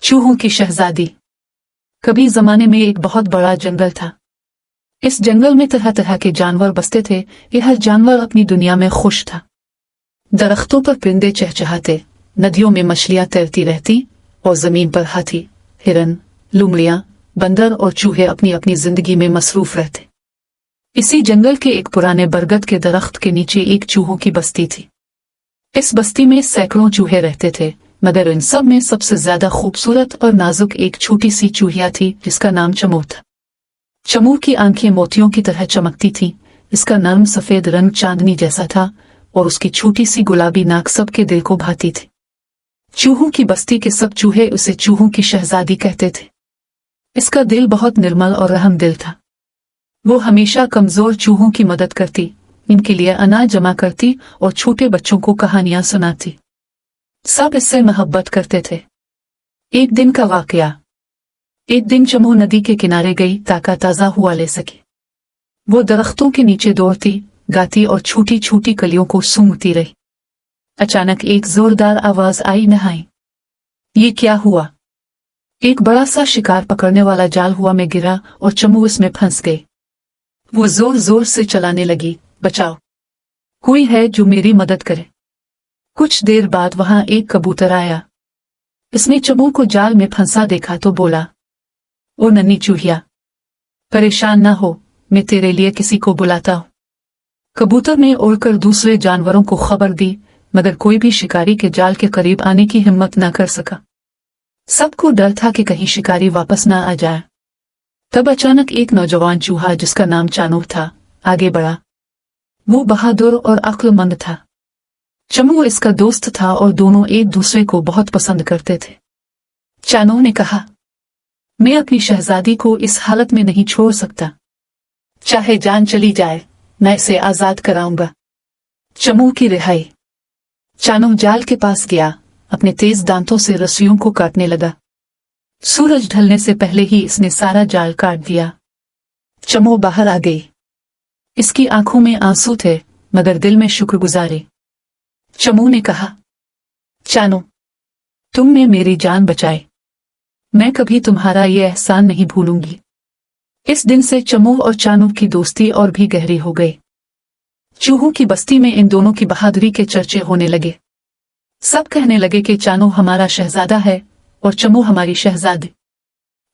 चूहों की शहजादी। कभी जमाने में एक बहुत बड़ा जंगल था। इस जंगल में तरह तरह के जानवर बसते थे। ये हर जानवर अपनी दुनिया में खुश था। दरख्तों पर परिंदे चहचहाते, नदियों में मछलियां तैरती रहती और जमीन पर हाथी, हिरन, लोमड़ियां, बंदर और चूहे अपनी अपनी जिंदगी में मसरूफ रहते। इसी जंगल के एक पुराने बरगद के दरख्त के नीचे एक चूहों की बस्ती थी। इस बस्ती में सैकड़ों चूहे रहते थे, मगर इन सब में सबसे ज्यादा खूबसूरत और नाजुक एक छोटी सी चूहिया थी जिसका नाम चमूर था। चमूर की आंखें मोतियों की तरह चमकती थीं, इसका नर्म सफेद रंग चांदनी जैसा था और उसकी छोटी सी गुलाबी नाक सबके दिल को भाती थी। चूहों की बस्ती के सब चूहे उसे चूहों की शहजादी कहते थे। इसका दिल बहुत निर्मल और रहमदिल था। वो हमेशा कमजोर चूहों की मदद करती, इनके लिए अनाज जमा करती और छोटे बच्चों को कहानियां सुनाती। सब इससे मोहब्बत करते थे। एक दिन का वाकया। एक दिन चमू नदी के किनारे गई ताकि ताजा हुआ ले सके। वो दरख्तों के नीचे दौड़ती, गाती और छोटी छोटी कलियों को सूंघती रही। अचानक एक जोरदार आवाज आई, नहाई। ये क्या हुआ? एक बड़ा सा शिकार पकड़ने वाला जाल हुआ में गिरा और चमू इसमें फंस गई। वो जोर जोर से चलाने लगी, बचाओ, कोई है जो मेरी मदद करे। कुछ देर बाद वहां एक कबूतर आया। इसने चमू को जाल में फंसा देखा तो बोला, ओ नन्ही चूहिया, परेशान ना हो, मैं तेरे लिए किसी को बुलाता हूं। कबूतर ने उड़कर दूसरे जानवरों को खबर दी, मगर कोई भी शिकारी के जाल के करीब आने की हिम्मत न कर सका। सबको डर था कि कहीं शिकारी वापस ना आ जाए। तब अचानक एक नौजवान चूहा जिसका नाम चानूर था आगे बढ़ा। वो बहादुर और अक्लमंद था। चमू इसका दोस्त था और दोनों एक दूसरे को बहुत पसंद करते थे। चानूर ने कहा, मैं अपनी शहजादी को इस हालत में नहीं छोड़ सकता। चाहे जान चली जाए, मैं इसे आजाद कराऊंगा। चमू की रिहाई। चानूर जाल के पास गया, अपने तेज दांतों से रस्सियों को काटने लगा। सूरज ढलने से पहले ही इसने सारा जाल काट दिया। चमू बाहर आ गई। इसकी आंखों में आंसू थे, मगर दिल में शुक्रगुजारी। चमू ने कहा, चानू, तुमने मेरी जान बचाई। मैं कभी तुम्हारा ये एहसान नहीं भूलूंगी। इस दिन से चमू और चानू की दोस्ती और भी गहरी हो गई। चूहों की बस्ती में इन दोनों की बहादुरी के चर्चे होने लगे। सब कहने लगे कि चानू हमारा शहजादा है और चमू हमारी शहजादी।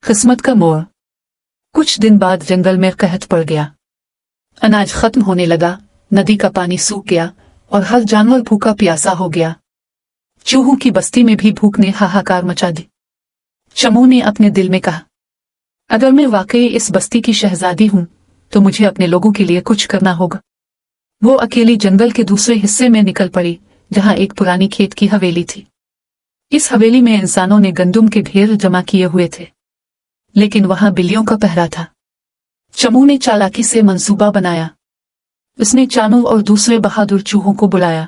किस्मत का मोड़। कुछ दिन बाद जंगल में कहत पड़ गया। अनाज खत्म होने लगा, नदी का पानी सूख गया और हर जानवर भूखा प्यासा हो गया। चूहों की बस्ती में भी भूख ने हाहाकार मचा दी। चमू ने अपने दिल में कहा, अगर मैं वाकई इस बस्ती की शहजादी हूं तो मुझे अपने लोगों के लिए कुछ करना होगा। वो अकेली जंगल के दूसरे हिस्से में निकल पड़ी, जहां एक पुरानी खेत की हवेली थी। इस हवेली में इंसानों ने गंदुम के ढेर जमा किए हुए थे, लेकिन वहां बिल्लियों का पहरा था। चमू ने चालाकी से मंसूबा बनाया। उसने चानू और दूसरे बहादुर चूहों को बुलाया।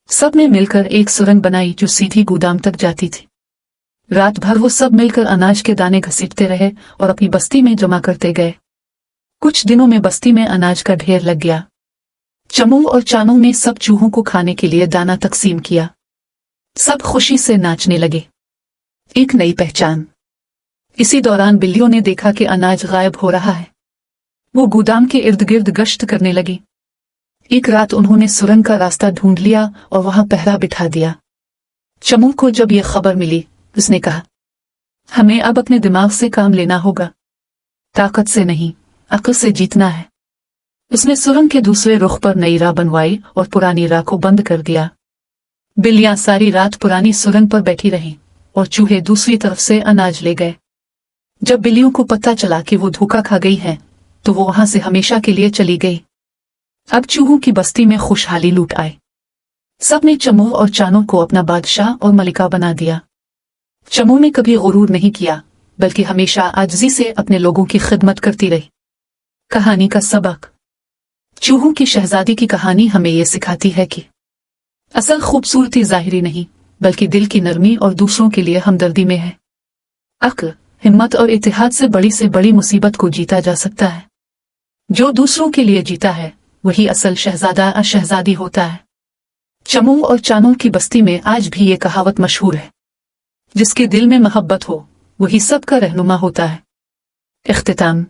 सब ने मिलकर एक सुरंग बनाई जो सीधी गोदाम तक जाती थी। रात भर वो सब मिलकर अनाज के दाने घसीटते रहे और अपनी बस्ती में जमा करते गए। कुछ दिनों में बस्ती में अनाज का ढेर लग गया। चमू और चानू ने सब चूहों को खाने के लिए दाना तकसीम किया। सब खुशी से नाचने लगे। एक नई पहचान। इसी दौरान बिल्लियों ने देखा कि अनाज गायब हो रहा है। वो गोदाम के इर्द गिर्द गश्त करने लगी। एक रात उन्होंने सुरंग का रास्ता ढूंढ लिया और वहां पहरा बिठा दिया। चमू को जब यह खबर मिली, उसने कहा, हमें अब अपने दिमाग से काम लेना होगा। ताकत से नहीं, अक्ल से जीतना है। उसने सुरंग के दूसरे रुख पर नई राह बनवाई और पुरानी राह को बंद कर दिया। बिल्लियां सारी रात पुरानी सुरंग पर बैठी रहीं और चूहे दूसरी तरफ से अनाज ले गए। जब बिल्लियों को पता चला कि वो धोखा खा गई है, तो वो वहां से हमेशा के लिए चली गई। अब चूहों की बस्ती में खुशहाली लूट आई। सबने चमू और चानू को अपना बादशाह और मलिका बना दिया। चमू ने कभी गुरूर नहीं किया, बल्कि हमेशा आजिज़ी से अपने लोगों की खिदमत करती रही। कहानी का सबक। चूहों की शहजादी की कहानी हमें यह सिखाती है कि असल खूबसूरती जाहिरी नहीं, बल्कि दिल की नरमी और दूसरों के लिए हमदर्दी में है। अक्ल, हिम्मत और इत्तेहाद से बड़ी मुसीबत को जीता जा सकता है। जो दूसरों के लिए जीता है, वही असल शहजादा और शहजादी होता है। चमू और चानू की बस्ती में आज भी ये कहावत मशहूर है। جس کے دل میں محبت ہو وہی سب کا رہنما ہوتا ہے۔ اختتام۔